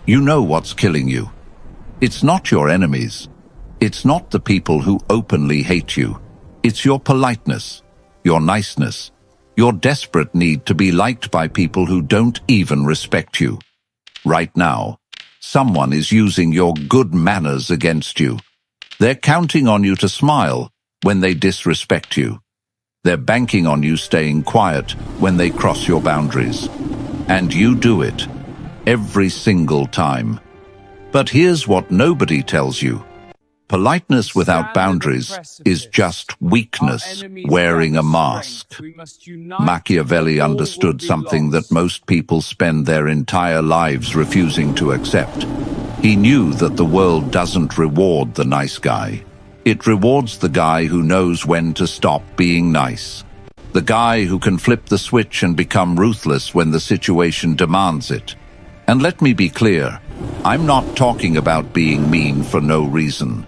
You know what's killing you. It's not your enemies. It's not the people who openly hate you. It's your politeness, your niceness, your desperate need to be liked by people who don't even respect you. Right now, someone is using your good manners against you. They're counting on you to smile when they disrespect you. They're banking on you staying quiet when they cross your boundaries. And you do it, every single time. But here's what nobody tells you. Politeness without boundaries is just weakness wearing a mask. Machiavelli understood something that most people spend their entire lives refusing to accept. He knew that the world doesn't reward the nice guy. It rewards the guy who knows when to stop being nice. The guy who can flip the switch and become ruthless when the situation demands it. And let me be clear, I'm not talking about being mean for no reason.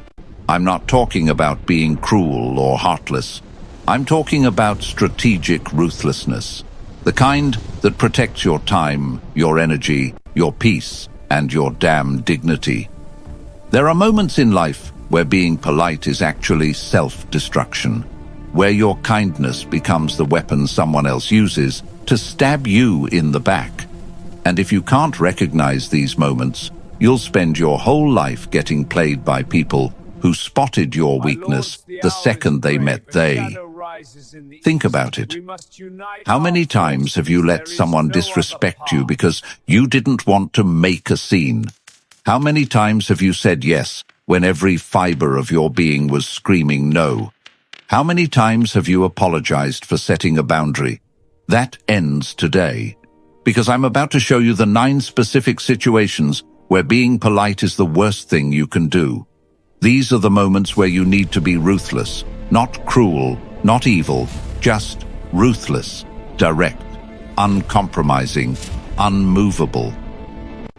I'm not talking about being cruel or heartless. I'm talking about strategic ruthlessness. The kind that protects your time, your energy, your peace, and your damn dignity. There are moments in life where being polite is actually self-destruction, where your kindness becomes the weapon someone else uses to stab you in the back. And if you can't recognize these moments, you'll spend your whole life getting played by people who spotted your weakness the second they met they. Think about it. How many times have you let someone disrespect you because you didn't want to make a scene? How many times have you said yes when every fiber of your being was screaming no? How many times have you apologized for setting a boundary? That ends today, because I'm about to show you the 9 specific situations where being polite is the worst thing you can do. These are the moments where you need to be ruthless, not cruel, not evil, just ruthless, direct, uncompromising, unmovable.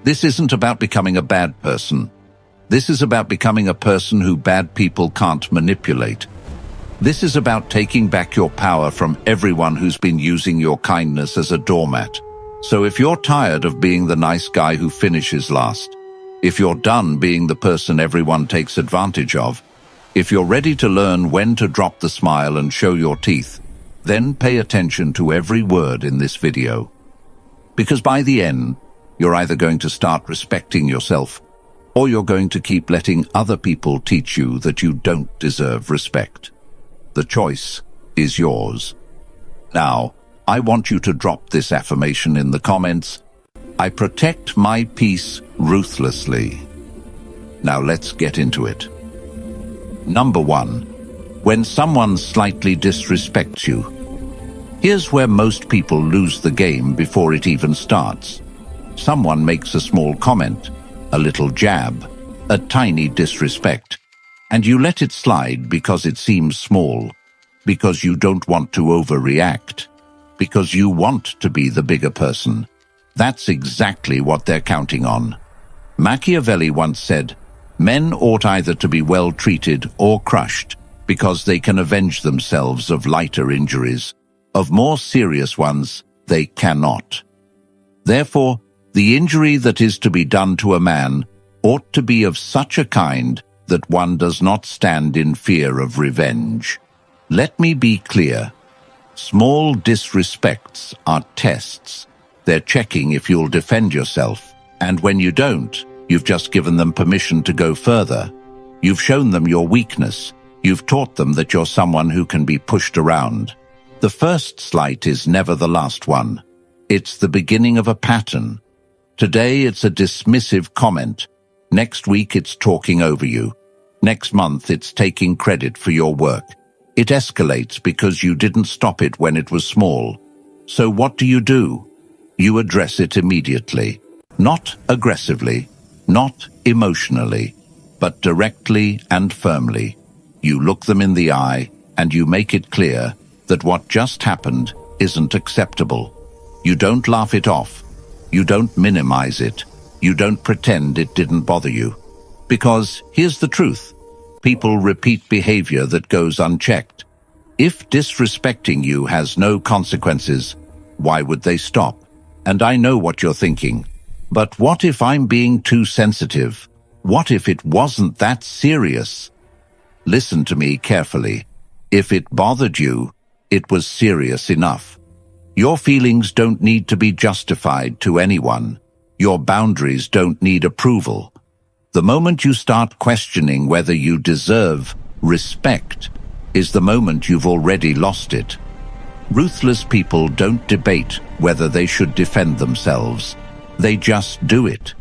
This isn't about becoming a bad person. This is about becoming a person who bad people can't manipulate. This is about taking back your power from everyone who's been using your kindness as a doormat. So if you're tired of being the nice guy who finishes last, if you're done being the person everyone takes advantage of, if you're ready to learn when to drop the smile and show your teeth, then pay attention to every word in this video. Because by the end, you're either going to start respecting yourself, or you're going to keep letting other people teach you that you don't deserve respect. The choice is yours. Now, I want you to drop this affirmation in the comments. I protect my peace ruthlessly. Now let's get into it. Number 1. When someone slightly disrespects you. Here's where most people lose the game before it even starts. Someone makes a small comment, a little jab, a tiny disrespect, and you let it slide because it seems small, because you don't want to overreact, because you want to be the bigger person. That's exactly what they're counting on. Machiavelli once said, men ought either to be well treated or crushed, because they can avenge themselves of lighter injuries. Of more serious ones, they cannot. Therefore, the injury that is to be done to a man ought to be of such a kind that one does not stand in fear of revenge. Let me be clear. Small disrespects are tests. They're checking if you'll defend yourself. And when you don't, you've just given them permission to go further. You've shown them your weakness. You've taught them that you're someone who can be pushed around. The first slight is never the last one. It's the beginning of a pattern. Today it's a dismissive comment. Next week it's talking over you. Next month it's taking credit for your work. It escalates because you didn't stop it when it was small. So what do? You address it immediately. Not aggressively, not emotionally, but directly and firmly. You look them in the eye and you make it clear that what just happened isn't acceptable. You don't laugh it off. You don't minimize it. You don't pretend it didn't bother you. Because here's the truth. People repeat behavior that goes unchecked. If disrespecting you has no consequences, why would they stop? And I know what you're thinking. But what if I'm being too sensitive? What if it wasn't that serious? Listen to me carefully. If it bothered you, it was serious enough. Your feelings don't need to be justified to anyone. Your boundaries don't need approval. The moment you start questioning whether you deserve respect is the moment you've already lost it. Ruthless people don't debate whether they should defend themselves. They just do it.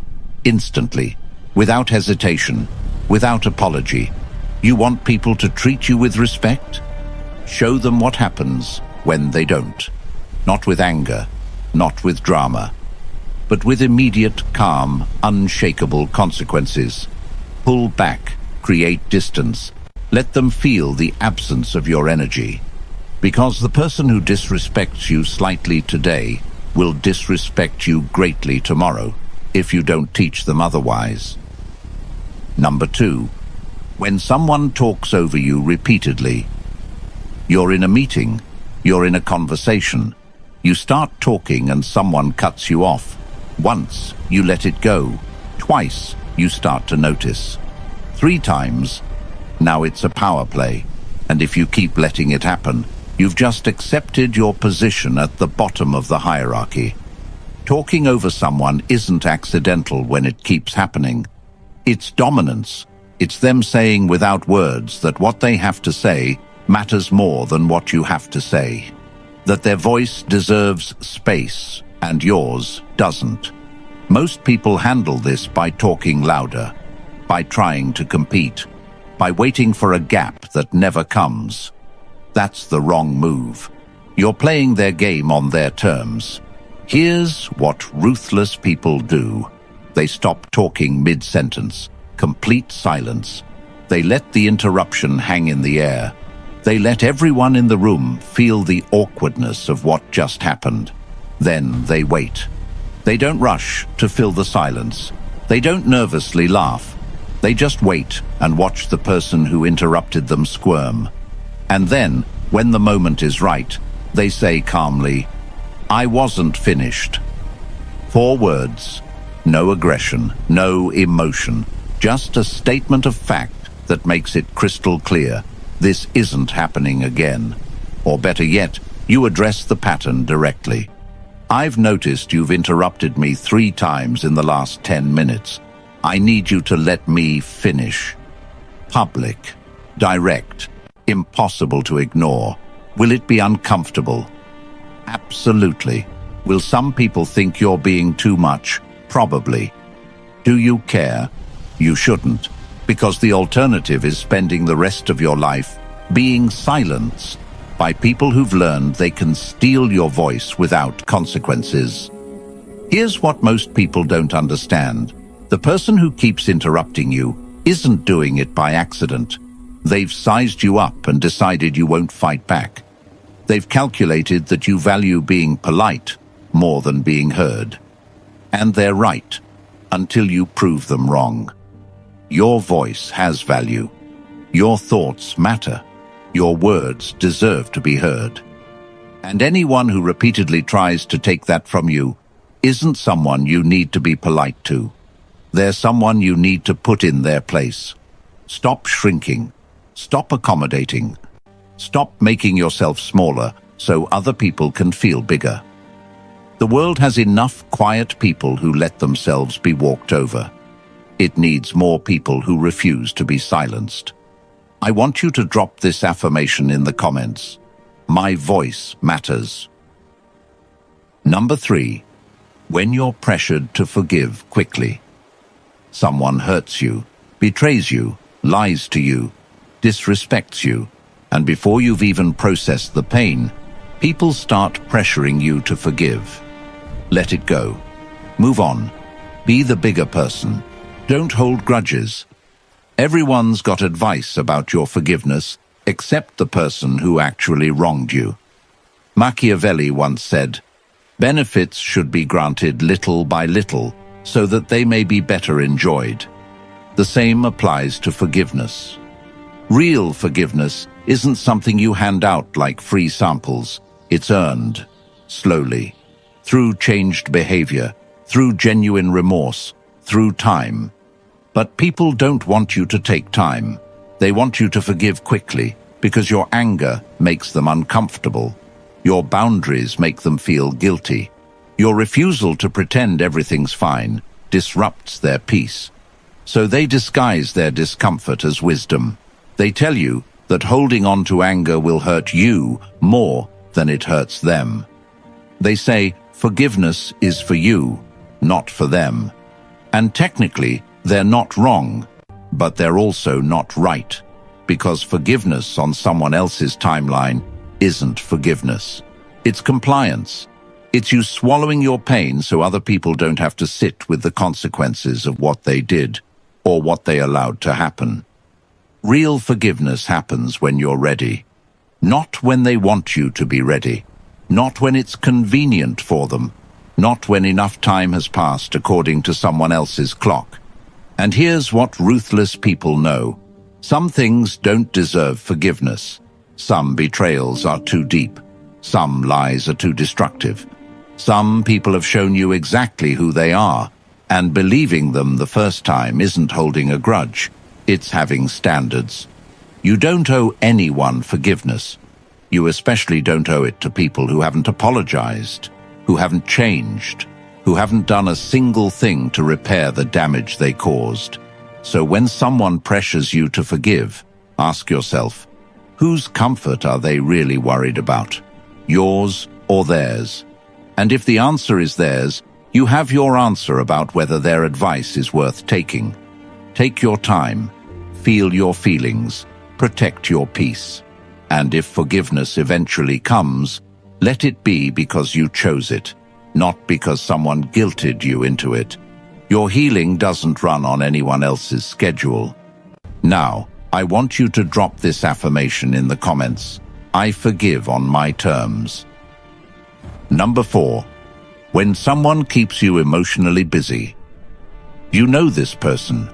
Instantly. Without hesitation. Without apology. You want people to treat you with respect? Show them what happens when they don't. Not with anger. Not with drama. But with immediate, calm, unshakable consequences. Pull back. Create distance. Let them feel the absence of your energy. Because the person who disrespects you slightly today will disrespect you greatly tomorrow if you don't teach them otherwise. Number 2. When someone talks over you repeatedly. You're in a meeting, you're in a conversation. You start talking and someone cuts you off. Once, you let it go. Twice, you start to notice. 3 times, now it's a power play. And if you keep letting it happen, you've just accepted your position at the bottom of the hierarchy. Talking over someone isn't accidental when it keeps happening. It's dominance. It's them saying without words that what they have to say matters more than what you have to say. That their voice deserves space and yours doesn't. Most people handle this by talking louder, by trying to compete, by waiting for a gap that never comes. That's the wrong move. You're playing their game on their terms. Here's what ruthless people do. They stop talking mid-sentence. Complete silence. They let the interruption hang in the air. They let everyone in the room feel the awkwardness of what just happened. Then they wait. They don't rush to fill the silence. They don't nervously laugh. They just wait and watch the person who interrupted them squirm. And then, when the moment is right, they say calmly, "I wasn't finished." 4 words. No aggression, no emotion. Just a statement of fact that makes it crystal clear. This isn't happening again. Or better yet, you address the pattern directly. "I've noticed you've interrupted me 3 times in the last 10 minutes. I need you to let me finish." Public, direct, impossible to ignore. Will it be uncomfortable? Absolutely. Will some people think you're being too much? Probably. Do you care? You shouldn't, because the alternative is spending the rest of your life being silenced by people who've learned they can steal your voice without consequences. Here's what most people don't understand. The person who keeps interrupting you isn't doing it by accident. They've sized you up and decided you won't fight back. They've calculated that you value being polite more than being heard. And they're right, until you prove them wrong. Your voice has value. Your thoughts matter. Your words deserve to be heard. And anyone who repeatedly tries to take that from you isn't someone you need to be polite to. They're someone you need to put in their place. Stop shrinking. Stop accommodating. Stop making yourself smaller so other people can feel bigger. The world has enough quiet people who let themselves be walked over. It needs more people who refuse to be silenced. I want you to drop this affirmation in the comments. My voice matters. Number 3. When you're pressured to forgive quickly. Someone hurts you, betrays you, lies to you, disrespects you, and before you've even processed the pain, people start pressuring you to forgive. Let it go. Move on. Be the bigger person. Don't hold grudges. Everyone's got advice about your forgiveness, except the person who actually wronged you. Machiavelli once said, "Benefits should be granted little by little, so that they may be better enjoyed." The same applies to forgiveness. Real forgiveness isn't something you hand out like free samples. It's earned, slowly, through changed behavior, through genuine remorse, through time. But people don't want you to take time. They want you to forgive quickly because your anger makes them uncomfortable. Your boundaries make them feel guilty. Your refusal to pretend everything's fine disrupts their peace. So they disguise their discomfort as wisdom. They tell you that holding on to anger will hurt you more than it hurts them. They say forgiveness is for you, not for them. And technically, they're not wrong, but they're also not right, because forgiveness on someone else's timeline isn't forgiveness. It's compliance. It's you swallowing your pain so other people don't have to sit with the consequences of what they did or what they allowed to happen. Real forgiveness happens when you're ready, not when they want you to be ready, not when it's convenient for them, not when enough time has passed according to someone else's clock. And here's what ruthless people know. Some things don't deserve forgiveness. Some betrayals are too deep. Some lies are too destructive. Some people have shown you exactly who they are, and believing them the first time isn't holding a grudge. It's having standards. You don't owe anyone forgiveness. You especially don't owe it to people who haven't apologized, who haven't changed, who haven't done a single thing to repair the damage they caused. So when someone pressures you to forgive, ask yourself, whose comfort are they really worried about? Yours or theirs? And if the answer is theirs, you have your answer about whether their advice is worth taking. Take your time, feel your feelings, protect your peace. And if forgiveness eventually comes, let it be because you chose it, not because someone guilted you into it. Your healing doesn't run on anyone else's schedule. Now, I want you to drop this affirmation in the comments. I forgive on my terms. Number 4. When someone keeps you emotionally busy. You know this person.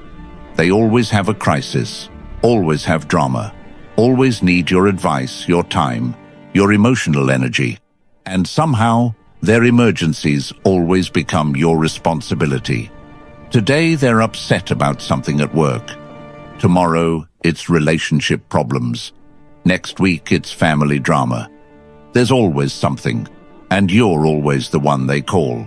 They always have a crisis, always have drama, always need your advice, your time, your emotional energy, and somehow their emergencies always become your responsibility. Today they're upset about something at work. Tomorrow it's relationship problems. Next week it's family drama. There's always something, and you're always the one they call.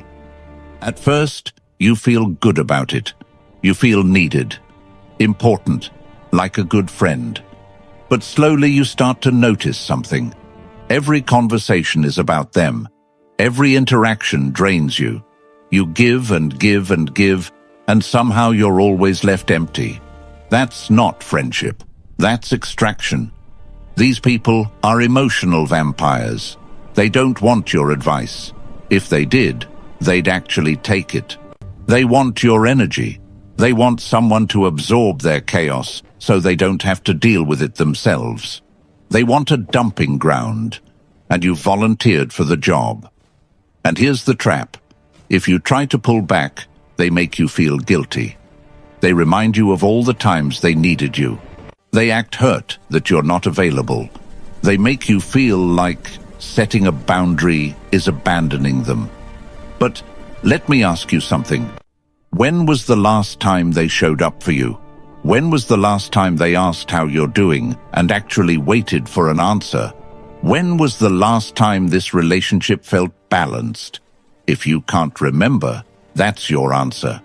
At first, you feel good about it. You feel needed, important, like a good friend. But slowly you start to notice something. Every conversation is about them. Every interaction drains you. You give and give and give, and somehow you're always left empty. That's not friendship. That's extraction. These people are emotional vampires. They don't want your advice. If they did, they'd actually take it. They want your energy. They want someone to absorb their chaos so they don't have to deal with it themselves. They want a dumping ground, and you volunteered for the job. And here's the trap. If you try to pull back, they make you feel guilty. They remind you of all the times they needed you. They act hurt that you're not available. They make you feel like setting a boundary is abandoning them. But let me ask you something. When was the last time they showed up for you? When was the last time they asked how you're doing and actually waited for an answer? When was the last time this relationship felt balanced? If you can't remember, that's your answer.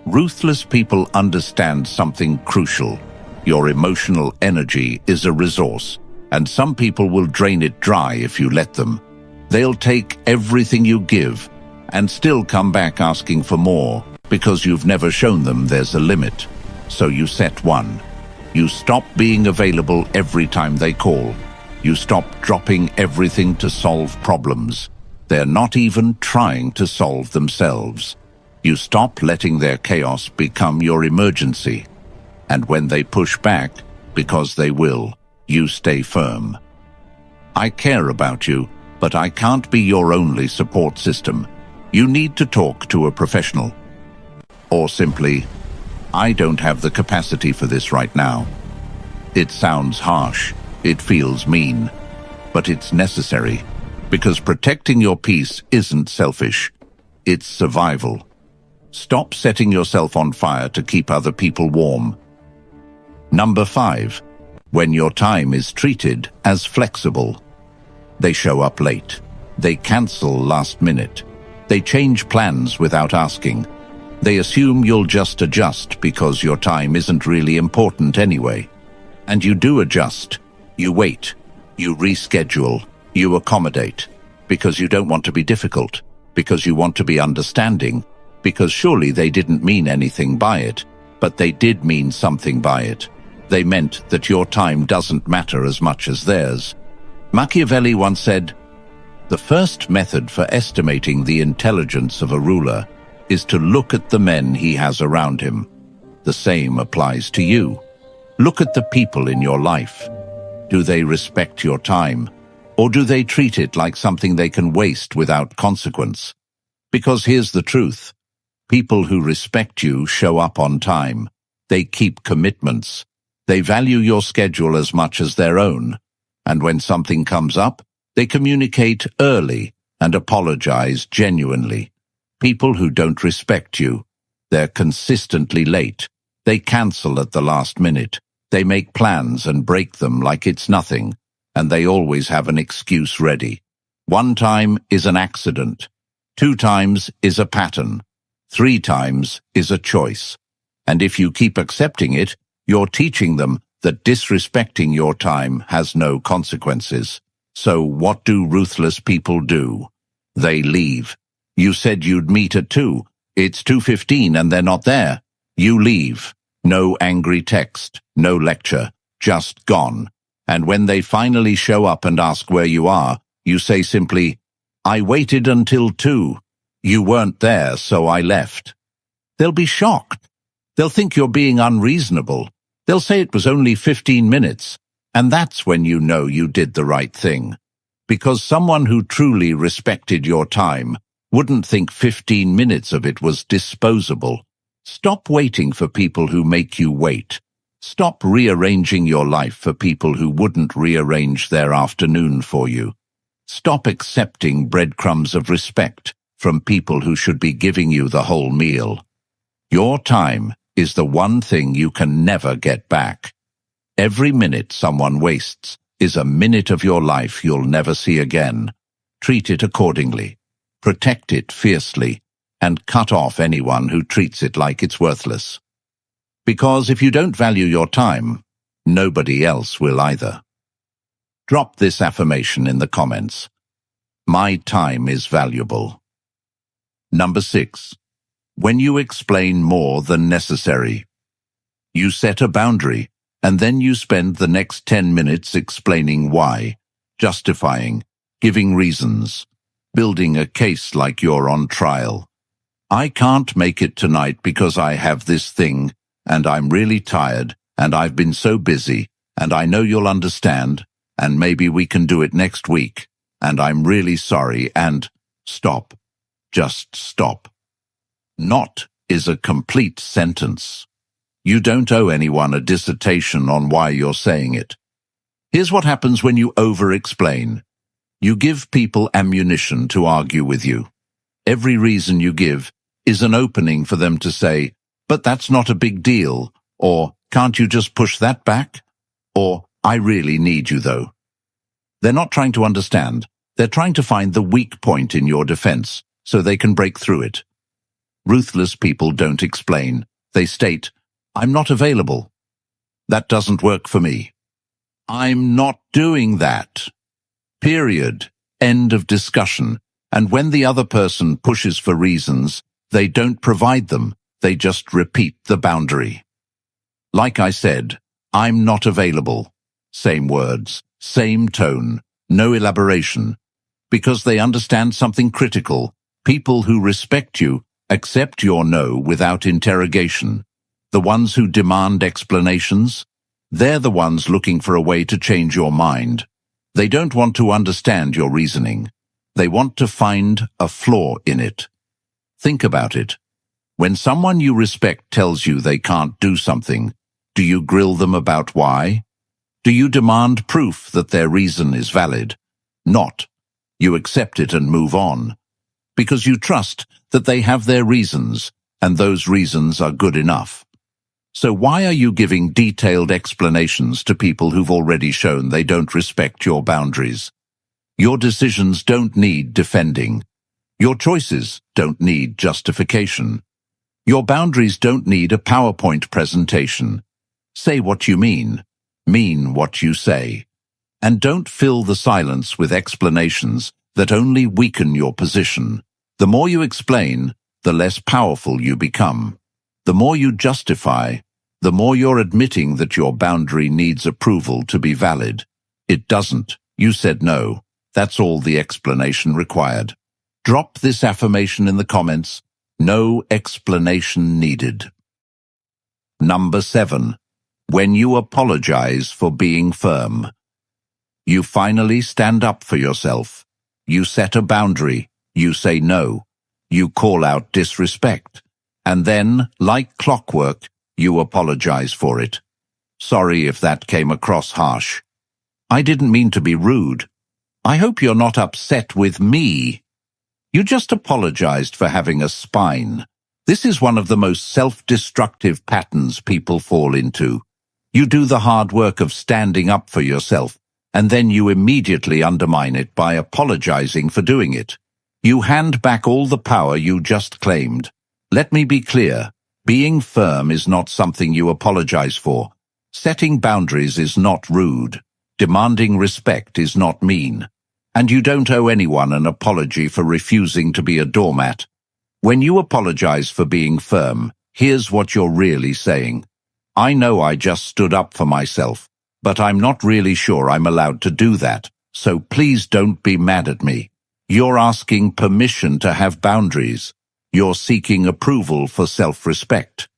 Ruthless people understand something crucial. Your emotional energy is a resource, and some people will drain it dry if you let them. They'll take everything you give and still come back asking for more because you've never shown them there's a limit. So you set one. You stop being available every time they call. You stop dropping everything to solve problems. They're not even trying to solve themselves. You stop letting their chaos become your emergency. And when they push back, because they will, you stay firm. I care about you, but I can't be your only support system. You need to talk to a professional. Or simply, I don't have the capacity for this right now. It sounds harsh, it feels mean, but it's necessary, because protecting your peace isn't selfish. it's survival. Stop setting yourself on fire to keep other people warm. Number 5. When your time is treated as flexible. They show up late. They cancel last minute. They change plans without asking. They assume you'll just adjust because your time isn't really important anyway. And you do adjust. You wait. You reschedule. You accommodate. Because you don't want to be difficult. Because you want to be understanding. Because surely they didn't mean anything by it. But they did mean something by it. They meant that your time doesn't matter as much as theirs. Machiavelli once said, "The first method for estimating the intelligence of a ruler is to look at the men he has around him. The same applies to you. Look at the people in your life. Do they respect your time? Or do they treat it like something they can waste without consequence? Because here's the truth. People who respect you show up on time. They keep commitments. They value your schedule as much as their own. And when something comes up, they communicate early and apologize genuinely. People who don't respect you, they're consistently late. They cancel at the last minute. They make plans and break them like it's nothing, and they always have an excuse ready. 1 time is an accident. 2 times is a pattern. 3 times is a choice. And if you keep accepting it, you're teaching them that disrespecting your time has no consequences. So what do ruthless people do? They leave. You said you'd meet at 2. It's 2:15 and they're not there. You leave. No angry text, no lecture, just gone. And when they finally show up and ask where you are, you say simply, "I waited until 2. You weren't there, so I left." They'll be shocked. They'll think you're being unreasonable. They'll say it was only 15 minutes. And that's when you know you did the right thing. Because someone who truly respected your time wouldn't think 15 minutes of it was disposable. Stop waiting for people who make you wait. Stop rearranging your life for people who wouldn't rearrange their afternoon for you. Stop accepting breadcrumbs of respect from people who should be giving you the whole meal. Your time is the one thing you can never get back. Every minute someone wastes is a minute of your life you'll never see again. Treat it accordingly. Protect it fiercely, and cut off anyone who treats it like it's worthless. Because if you don't value your time, nobody else will either. Drop this affirmation in the comments. My time is valuable. Number 6. When you explain more than necessary. You set a boundary, and then you spend the next 10 minutes explaining why, justifying, giving reasons, building a case like you're on trial. I can't make it tonight because I have this thing, and I'm really tired, and I've been so busy, and I know you'll understand, and maybe we can do it next week, and I'm really sorry, and stop. Just stop. Not is a complete sentence. You don't owe anyone a dissertation on why you're saying it. Here's what happens when you over-explain. You give people ammunition to argue with you. Every reason you give is an opening for them to say, "But that's not a big deal," or "Can't you just push that back?" or "I really need you though." They're not trying to understand. They're trying to find the weak point in your defense so they can break through it. Ruthless people don't explain. They state, "I'm not available. That doesn't work for me. I'm not doing that. Period. End of discussion." And when the other person pushes for reasons, they don't provide them. They just repeat the boundary. Like I said, "I'm not available." Same words, same tone, no elaboration. Because they understand something critical. People who respect you accept your no without interrogation. The ones who demand explanations, they're the ones looking for a way to change your mind. They don't want to understand your reasoning. They want to find a flaw in it. Think about it. When someone you respect tells you they can't do something, do you grill them about why? Do you demand proof that their reason is valid? Not. You accept it and move on. Because you trust that they have their reasons, and those reasons are good enough. So why are you giving detailed explanations to people who've already shown they don't respect your boundaries? Your decisions don't need defending. Your choices don't need justification. Your boundaries don't need a PowerPoint presentation. Say what you mean what you say. And don't fill the silence with explanations that only weaken your position. The more you explain, the less powerful you become. The more you justify, the more you're admitting that your boundary needs approval to be valid. It doesn't. You said no. That's all the explanation required. Drop this affirmation in the comments. No explanation needed. Number 7. When you apologize for being firm. You finally stand up for yourself. You set a boundary. You say no. You call out disrespect. And then, like clockwork, you apologize for it. Sorry if that came across harsh. I didn't mean to be rude. I hope you're not upset with me. You just apologized for having a spine. This is one of the most self-destructive patterns people fall into. You do the hard work of standing up for yourself, and then you immediately undermine it by apologizing for doing it. You hand back all the power you just claimed. Let me be clear. Being firm is not something you apologize for. Setting boundaries is not rude. Demanding respect is not mean. And you don't owe anyone an apology for refusing to be a doormat. When you apologize for being firm, here's what you're really saying. I know I just stood up for myself, but I'm not really sure I'm allowed to do that, so please don't be mad at me. You're asking permission to have boundaries. You're seeking approval for self-respect.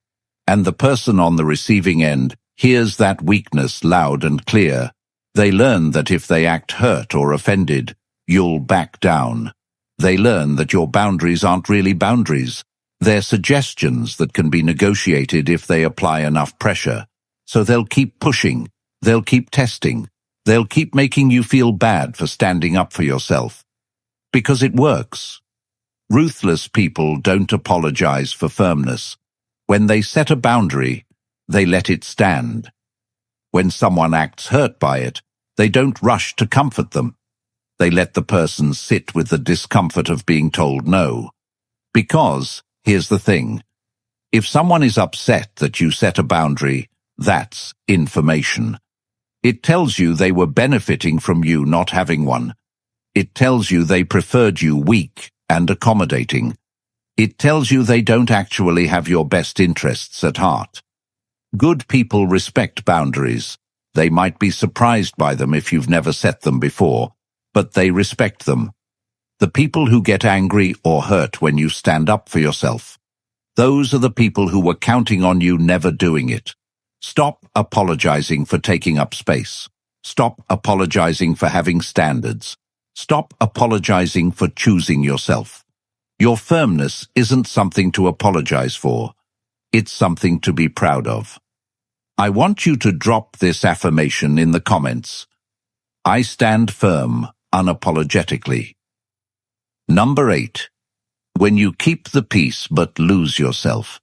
And the person on the receiving end hears that weakness loud and clear. They learn that if they act hurt or offended, you'll back down. They learn that your boundaries aren't really boundaries. They're suggestions that can be negotiated if they apply enough pressure. So they'll keep pushing. They'll keep testing. They'll keep making you feel bad for standing up for yourself. Because it works. Ruthless people don't apologize for firmness. When they set a boundary, they let it stand. When someone acts hurt by it, they don't rush to comfort them. They let the person sit with the discomfort of being told no. Because, here's the thing, if someone is upset that you set a boundary, that's information. It tells you they were benefiting from you not having one. It tells you they preferred you weak and accommodating. It tells you they don't actually have your best interests at heart. Good people respect boundaries. They might be surprised by them if you've never set them before, but they respect them. The people who get angry or hurt when you stand up for yourself, those are the people who were counting on you never doing it. Stop apologizing for taking up space. Stop apologizing for having standards. Stop apologizing for choosing yourself. Your firmness isn't something to apologize for. It's something to be proud of. I want you to drop this affirmation in the comments. I stand firm, unapologetically. Number 8. When you keep the peace but lose yourself.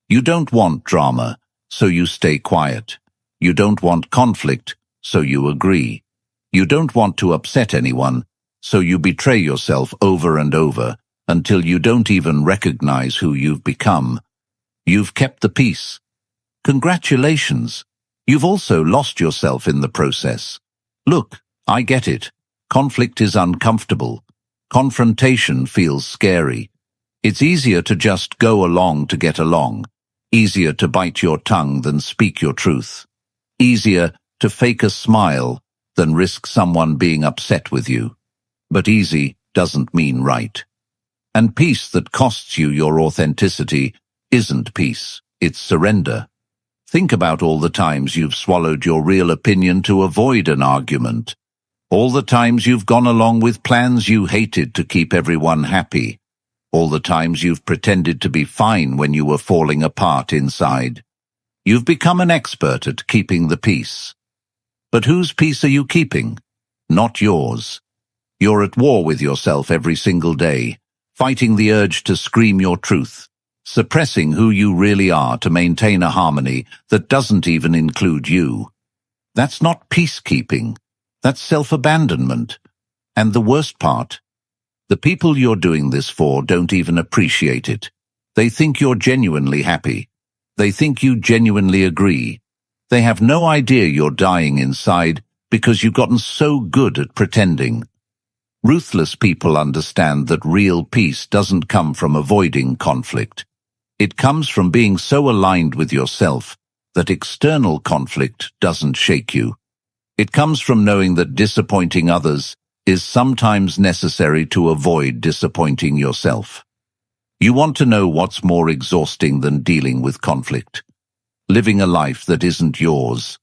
You don't want drama, so you stay quiet. You don't want conflict, so you agree. You don't want to upset anyone, so you betray yourself over and over until you don't even recognize who you've become. You've kept the peace. Congratulations. You've also lost yourself in the process. Look, I get it. Conflict is uncomfortable. Confrontation feels scary. It's easier to just go along to get along. Easier to bite your tongue than speak your truth. Easier to fake a smile than risk someone being upset with you. But easy doesn't mean right. And peace that costs you your authenticity isn't peace, it's surrender. Think about all the times you've swallowed your real opinion to avoid an argument. All the times you've gone along with plans you hated to keep everyone happy. All the times you've pretended to be fine when you were falling apart inside. You've become an expert at keeping the peace. But whose peace are you keeping? Not yours. You're at war with yourself every single day, fighting the urge to scream your truth, suppressing who you really are to maintain a harmony that doesn't even include you. That's not peacekeeping. That's self-abandonment. And the worst part, the people you're doing this for don't even appreciate it. They think you're genuinely happy. They think you genuinely agree. They have no idea you're dying inside because you've gotten so good at pretending. Ruthless people understand that real peace doesn't come from avoiding conflict. It comes from being so aligned with yourself that external conflict doesn't shake you. It comes from knowing that disappointing others is sometimes necessary to avoid disappointing yourself. You want to know what's more exhausting than dealing with conflict? Living a life that isn't yours.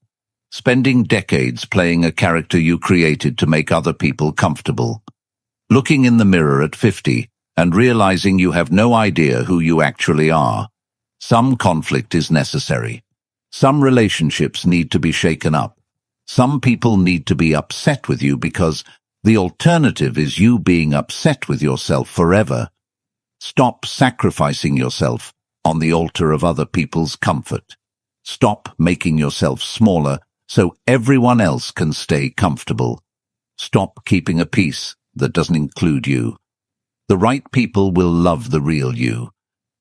Spending decades playing a character you created to make other people comfortable. Looking in the mirror at 50 and realizing you have no idea who you actually are. Some conflict is necessary. Some relationships need to be shaken up. Some people need to be upset with you because the alternative is you being upset with yourself forever. Stop sacrificing yourself on the altar of other people's comfort. Stop making yourself smaller so everyone else can stay comfortable. Stop keeping a peace that doesn't include you. The right people will love the real you.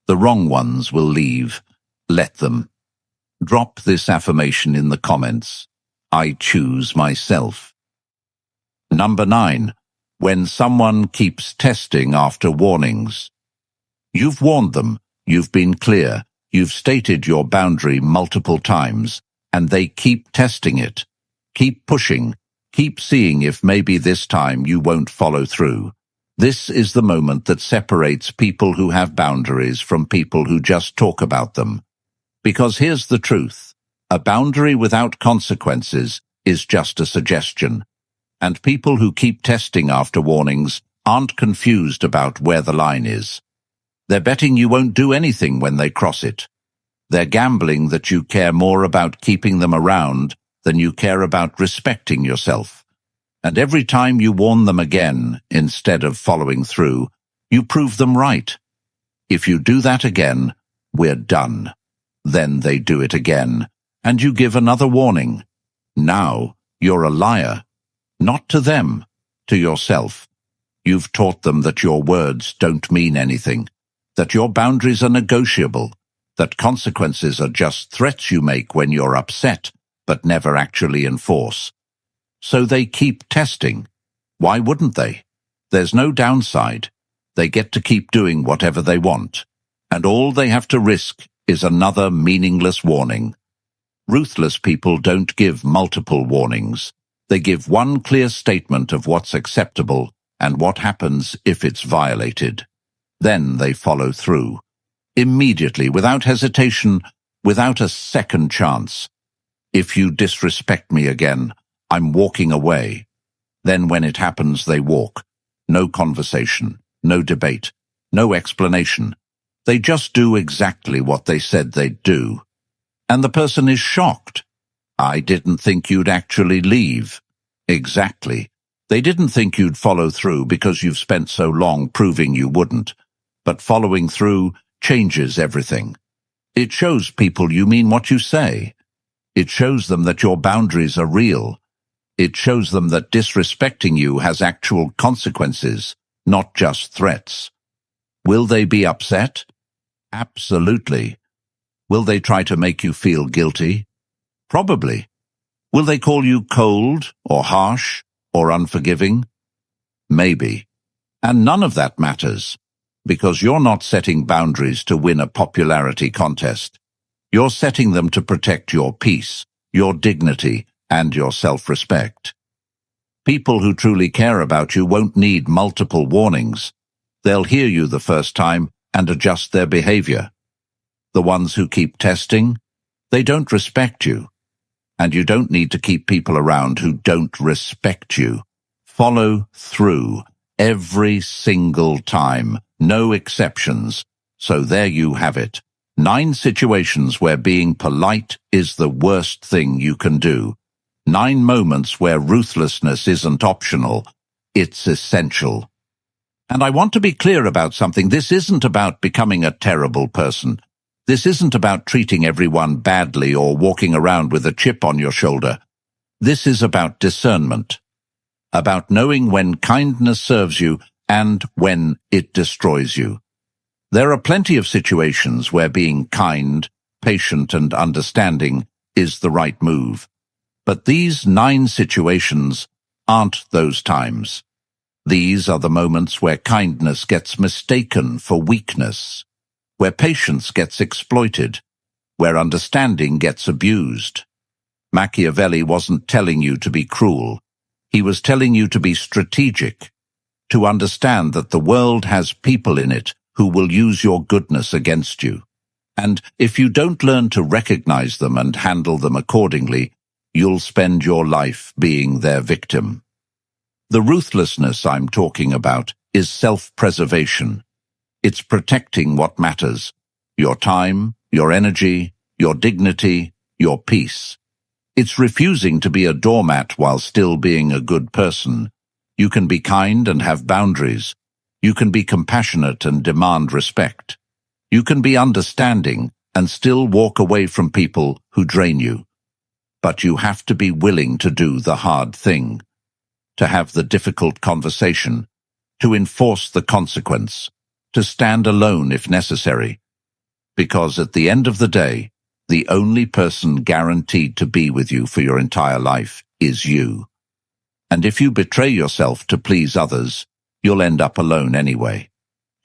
The wrong ones will leave. Let them. Drop this affirmation in the comments. I choose myself. Number 9. When someone keeps testing after warnings. You've warned them. You've been clear. You've stated your boundary multiple times, and they keep testing it. Keep pushing. Keep seeing if maybe this time you won't follow through. This is the moment that separates people who have boundaries from people who just talk about them. Because here's the truth. A boundary without consequences is just a suggestion. And people who keep testing after warnings aren't confused about where the line is. They're betting you won't do anything when they cross it. They're gambling that you care more about keeping them around than you care about respecting yourself. And every time you warn them again, instead of following through, you prove them right. If you do that again, we're done. Then they do it again, and you give another warning. Now you're a liar. Not to them, to yourself. You've taught them that your words don't mean anything, that your boundaries are negotiable, that consequences are just threats you make when you're upset, but never actually enforce. So they keep testing. Why wouldn't they? There's no downside. They get to keep doing whatever they want, and all they have to risk is another meaningless warning. Ruthless people don't give multiple warnings. They give one clear statement of what's acceptable and what happens if it's violated. Then they follow through. Immediately, without hesitation, without a second chance. If you disrespect me again, I'm walking away. Then when it happens, they walk. No conversation, no debate, no explanation. They just do exactly what they said they'd do. And the person is shocked. I didn't think you'd actually leave. Exactly. They didn't think you'd follow through because you've spent so long proving you wouldn't. But following through changes everything. It shows people you mean what you say. It shows them that your boundaries are real. It shows them that disrespecting you has actual consequences, not just threats. Will they be upset? Absolutely. Will they try to make you feel guilty? Probably. Will they call you cold or harsh or unforgiving? Maybe. And none of that matters, because you're not setting boundaries to win a popularity contest. You're setting them to protect your peace, your dignity, and your self-respect. People who truly care about you won't need multiple warnings. They'll hear you the first time and adjust their behavior. The ones who keep testing, they don't respect you. And you don't need to keep people around who don't respect you. Follow through every single time, no exceptions. So there you have it. 9 situations where being polite is the worst thing you can do. 9 moments where ruthlessness isn't optional, it's essential. And I want to be clear about something. This isn't about becoming a terrible person. This isn't about treating everyone badly or walking around with a chip on your shoulder. This is about discernment, about knowing when kindness serves you and when it destroys you. There are plenty of situations where being kind, patient, and understanding is the right move. But these 9 situations aren't those times. These are the moments where kindness gets mistaken for weakness, where patience gets exploited, where understanding gets abused. Machiavelli wasn't telling you to be cruel. He was telling you to be strategic, to understand that the world has people in it who will use your goodness against you. And if you don't learn to recognize them and handle them accordingly, you'll spend your life being their victim. The ruthlessness I'm talking about is self-preservation. It's protecting what matters: your time, your energy, your dignity, your peace. It's refusing to be a doormat while still being a good person. You can be kind and have boundaries. You can be compassionate and demand respect. You can be understanding and still walk away from people who drain you. But you have to be willing to do the hard thing, to have the difficult conversation, to enforce the consequence, to stand alone if necessary. Because at the end of the day, the only person guaranteed to be with you for your entire life is you. And if you betray yourself to please others, you'll end up alone anyway.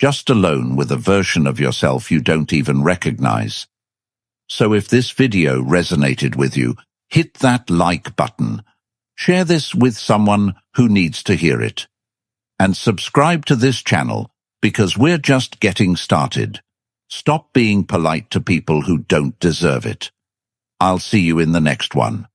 Just alone with a version of yourself you don't even recognize. So if this video resonated with you, hit that like button. Share this with someone who needs to hear it. And subscribe to this channel because we're just getting started. Stop being polite to people who don't deserve it. I'll see you in the next one.